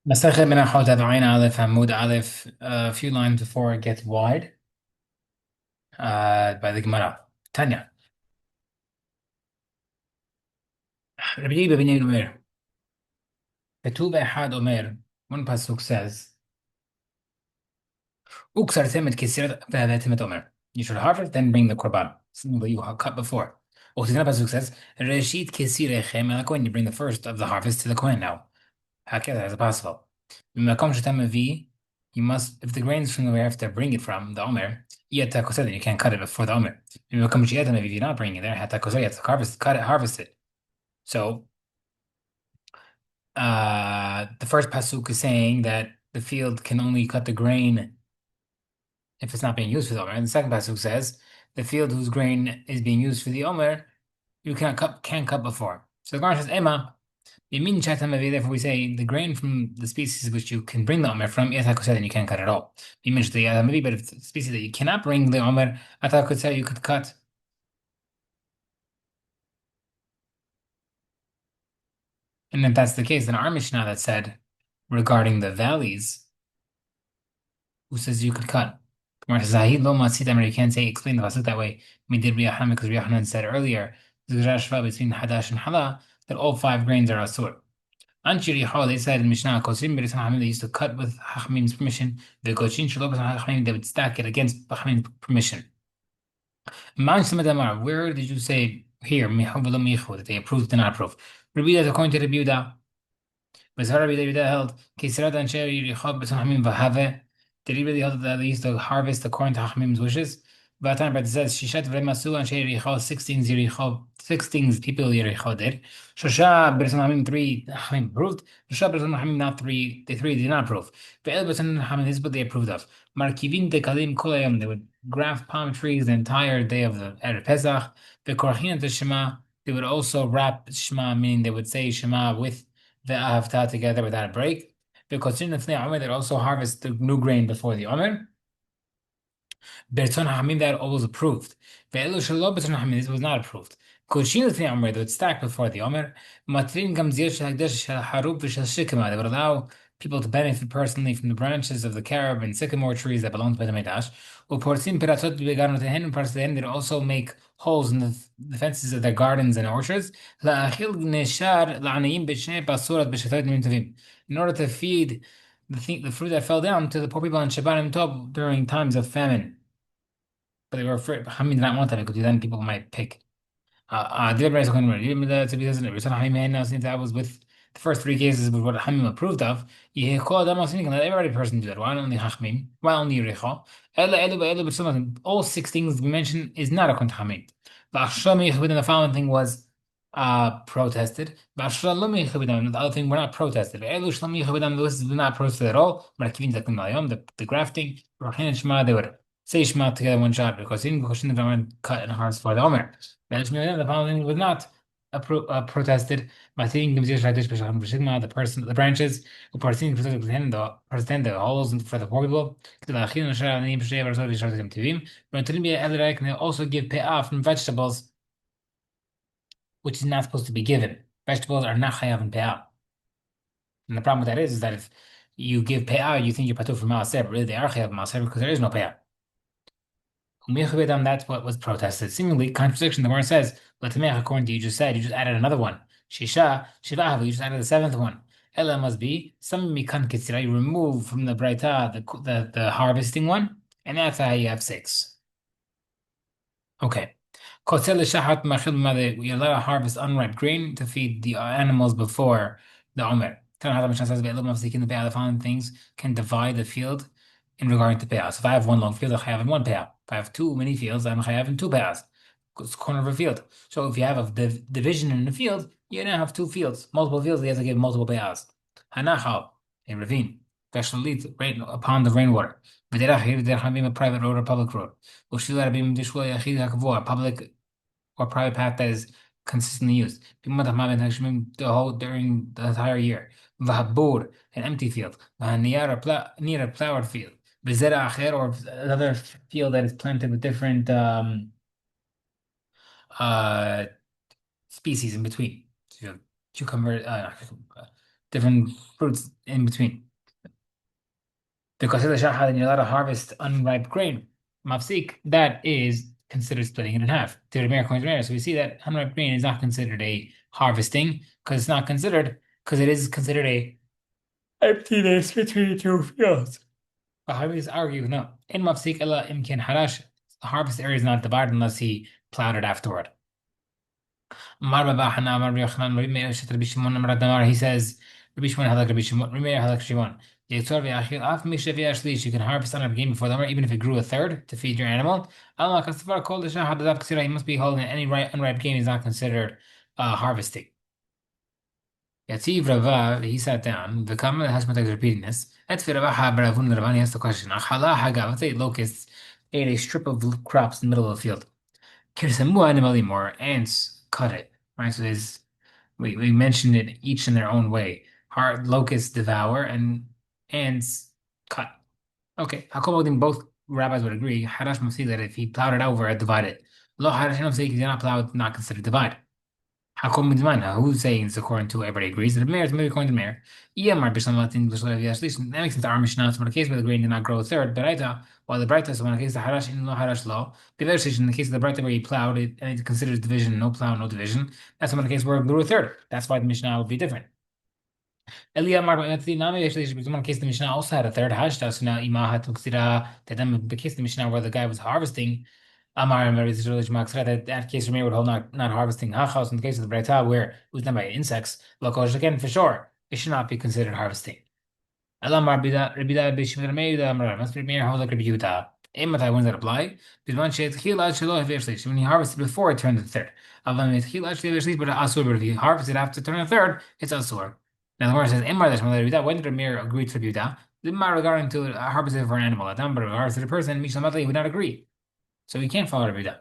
Masachet Menahot Daf Aleph Hamud Aleph. A few lines before it gets wide. By the Gemara. Tanya. Rabbi Yehuda ben Omer. Ketub Echad Omer. One pasuk says, "Uksar temet kisirat ve'temet Omer." You should harvest, then bring the korban. Something that you cut before. Or the pasuk says, "Reshit kisirechem el kohen." You bring the first of the harvest to the kohen. Now, how can that is possible? Makom shetam avi. You must, if the grains from where you have to bring it from, the Omer, yet you can't cut it before the Omer. Makom shetam avi, if you're not bringing it there, you have to harvest, cut it, harvest it. So, the first pasuk is saying that the field can only cut the grain if it's not being used for the Omer. And the second pasuk says the field whose grain is being used for the Omer, you can't cut before. So the Gemara says, Emma. Yamin Chatam Avi, therefore we say the grain from the species which you can bring the Omer from, then you can't cut at all. You mentioned the Yatam Avi, but if it's a species that you cannot bring the Omer, you could cut. And if that's the case, then our Mishnah that said regarding the valleys, who says you could cut? Gemara says, "Ahi lo matzit," you can't say explain the pasuk that way. We did Riyahan because Riyahan said earlier, between Hadash and Hala, that all five grains are asur. Anchiri how they said in Mishnah, Kosrim Berisan Hamim, they used to cut with Hachmin's permission. The Kochin Shalobas Hachmin, they would stack it against Hachmin's permission. Man Samadamar, where did you say here, that they approved, did not approve? Rabbi Yehuda, according to Rabbi Yehuda, Bezara Rabbi Yehuda held, Kisrat and Sher Yirichab Besan Hamim Vahave. Did he really hold that they used to harvest according to Hachmim's wishes? Vatan Bret says, Shishat Vremasu and Sher Yirichab, 16 Yirichab, 16 people Yirichab did. Shosha Besan Hamim, 3 Hamim approved. Shosha Besan Hamim, not 3, the 3 did not approve. Ve'el Besan Hamim, this is what they approved of. Markivin de Kalim Kolayam, they would graft palm trees the entire day of the Erev Pesach. Ve'korachin de Shema, they would also wrap Shema, meaning they would say Shema with the Ahavta together without a break. Because in the Fnei Omer, they also harvest the new grain before the Omer. Berton Hamim, that always approved. Ve'elu Shalom Berton Hamim, this was not approved. Koshin Lefnei Omer, they would stack before the Omer. Matrin Gamzir Shel Hagdash Shel Harub V'Shel Shikama, they would allow people to benefit personally from the branches of the carob and sycamore trees that belong to Beit HaMikdash. Uportzim Piratot Beganotehen, and parts of the end, they'd also make holes in the fences of their gardens and orchards. La'achil Neshar La'anayim B'Shnei Basurat B'Shatot Nimim Tovim, in order to feed the fruit that fell down to the poor people on Shabbat and Tov during times of famine. But they were afraid. Hamid did not want that because then people might pick. Since that was with the first three cases with what Hamim approved of, let every person do that. Why only Hachmim? Why only Yericho? All six things we mentioned is not a kont Hamim. Within the following thing was protested. The other thing were not protested. This is not protested at all. The grafting, they would say Shema together in one shot because in Koshin the cut and hearts for the Omer. The following was not protested by seeing the person, the branches who participated the holes for the poor people. They also give payoff from vegetables, which is not supposed to be given. Vegetables are not chayav and payoff. And the problem with that is that if you give payout, you think you're patur from maaser, but really they are chayav maaser because there is no payout. That's what was protested. Seemingly contradiction. The Gemara says, according to you just said, you just added another one. Shisha, Shivahav, you just added the seventh one. Ella must be some mikan kitzira, you remove from the Braita the harvesting one, and that's how you have six. Okay. Kotel shahat machil mother, we allow to harvest unripe grain to feed the animals before the Omer. The following things can divide the field in regard to payouts. If I have one long field, I have in one payout. If I have too many fields, I'm have in two payouts. It's a corner of a field. So if you have a division in the field, you now have two fields. Multiple fields, you have to give multiple payouts. Hanachal, a ravine. Especially right upon the rainwater. A private road or public road. A public or private path that is consistently used. The whole during the entire year. Vahabur, an empty field. Near a plowed field. Bezera acher, or another field that is planted with different uh species in between. So you have cucumber, different fruits in between. Because of the shahad, and you're allowed to harvest unripe grain. Mafsik, that is considered splitting it in half. To the American rare. So we see that unripe grain is not considered a harvesting because it's not considered because it is considered a emptiness between the two fields. Harvest argue no. In Mafsik ella imkin harash, the harvest area is not divided unless he plowed it afterward. He says, Rabbi Shimon halak Rabbi Shimon, Rabbi Meir halak Shimon. You can harvest on a game before the summer, even if it grew a third to feed your animal. He must be holding any unripe game is not considered harvesting. Yativ Rava, he sat down. The Kamal has been repeating this. At Firavaha Baravun Ravani asked the question. Achala Hagav, let's say locusts ate a strip of crops in the middle of the field. Kirsamu animali more ants cut it. Right, so there's we mentioned it each in their own way. Hard locusts devour and ants cut. Okay, how come both rabbis would agree? Harash Masi that if he plowed it over, it divided. Lo Harash Masi if he did not plow it, not considered divide. How come who's saying it's according to everybody agrees? The mayor is maybe according to the mayor. Yeah, Mar Bishlam Latin that makes sense. Our Mishnah, so when the case where the grain did not grow a third, Beraita, while the Braita, so when the case of Harash in no Harash law, the other in the case of the Braita where he plowed it and it considers division, no plow, no division, that's when the case where it grew a third. That's why the Mishnah would be different. Elia Mar Nami actually in case the Mishnah also had a third hashta, so now Imahat Muksira, that then the case of the Mishnah where the guy was harvesting. Amar and that case for me would hold not harvesting hachos in the case of the Breita where it was done by insects. Lokosh again for sure. It should not be considered harvesting. Elamar Rabida Bishmir Meida must be mere hold like Rabbi Yuda. When does that apply? When he harvested before it turned the third. But if he harvested after turning the third, it's asur. Now the Gemara says, when did Ramir agree to Rabbi Yuda? Regarding to harvesting for an animal, but harvested a person, he would not agree. So you can't follow Rabbi Yudah.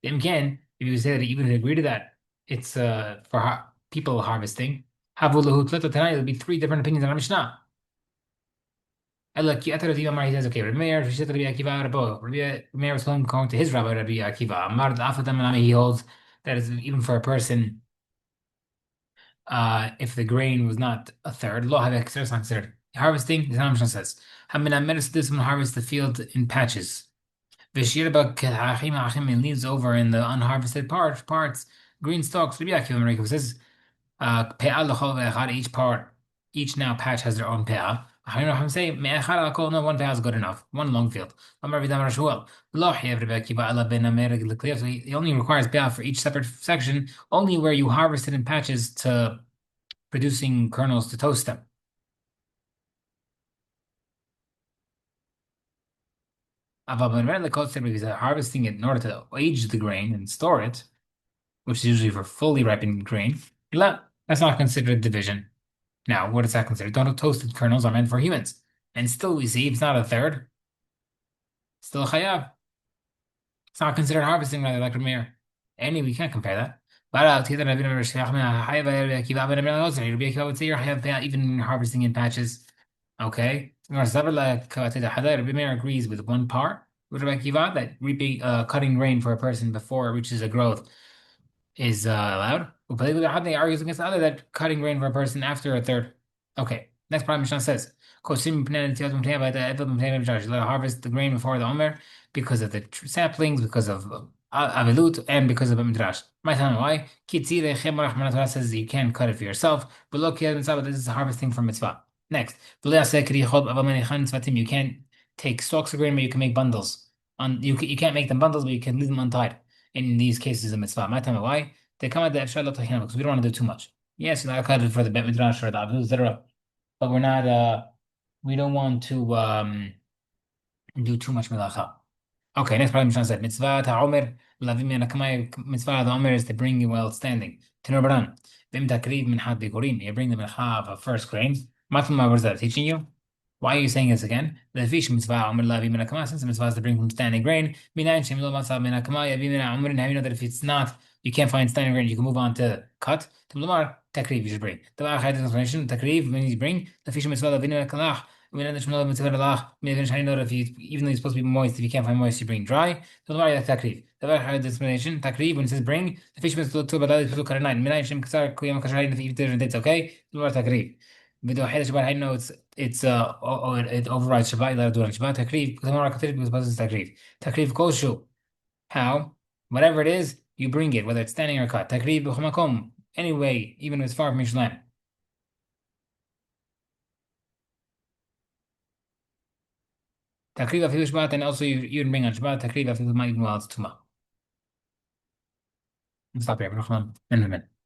Again, if you say that even if you agree to that, it's for people harvesting. Tonight there'll be three different opinions on our Mishnah. He says, okay, Rabbi Meir was going to his rabbi, Rabbi Akiva. He holds that is even for a person, if the grain was not a third, law have not considered. Harvesting, the Mishnah says, this one harvest the field in patches. And leaves over in the unharvested parts, green stalks. Rabbi Akiva says, each now patch has their own pe'ah. I'm saying, no, one pe'ah is good enough. One long field. So he only requires pe'ah for each separate section, only where you harvest it in patches to producing kernels to toast them. Because harvesting it in order to age the grain and store it, which is usually for fully ripened grain, that's not considered division. Now, what is that considered? Toasted kernels are meant for humans. And still we see it's not a third. Still chayav. It's not considered harvesting rather like Ramir. Anyway, we can't compare that. But even harvesting in patches. Okay. Rabbi Meir agrees with one part with Rabbi Akiva that cutting grain for a person before it reaches a growth is allowed. He argues against the other that cutting grain for a person after a third. Okay. Next part Mishnah says, let harvest the grain before the Omer because of the saplings, because of Avilut, and because of Midrash. My time why? Torah says you can't cut it for yourself, but this is harvesting from mitzvah. Next, you can't take stalks of grain, but you can make bundles. You can't make them bundles, but you can leave them untied. In these cases, a mitzvah. My time why? They come at the Efshar because we don't want to do too much. Yes, you cut it for the Bet Midrash or the Avilut, etc. But we're not. We don't want to do too much melacha. Okay, next part of Mishnah said, Mitzvah ta'omer lavim yanakamai. Mitzvah ta'omer is to bring you while standing. Tenor baran. Vim takriv min had bikurim. You bring the mincha of first grains. Matma, what is that teaching you? Why are you saying this again? The fish mitzvah omer lavim yanakamai. Since the mitzvah is to bring from standing grain. Minayin shem lo matzah yanakamai. Yavim yana omer. And how you know that if it's not, you can't find standing grain, you can move on to cut. Tumlamar takriv you should bring. The explanation takriv when you bring the fish mitzvah lavim yanakamai. Even though he's supposed to be moist, if you can't find moist, you bring dry. So the takriv. The explanation takriv when it says bring the fish must look to about supposed to cut at night. If it's okay, the takriv. Video حيث Shabbat, I know it overrides Shabbat. You let it do it on Shabbat. Takrif, because more Katarik because it's Takrif. Takrif Koshu. How? Whatever it is, you bring it, whether it's standing or cut. Takrif B'chumakom. Anyway, even if it's far from Yerushalayim. Takrif Afilu Shabbat, and also you bring on Shabbat. Takrif Afilu Ma'ibn while it's Tuma. Stop here, Rahman.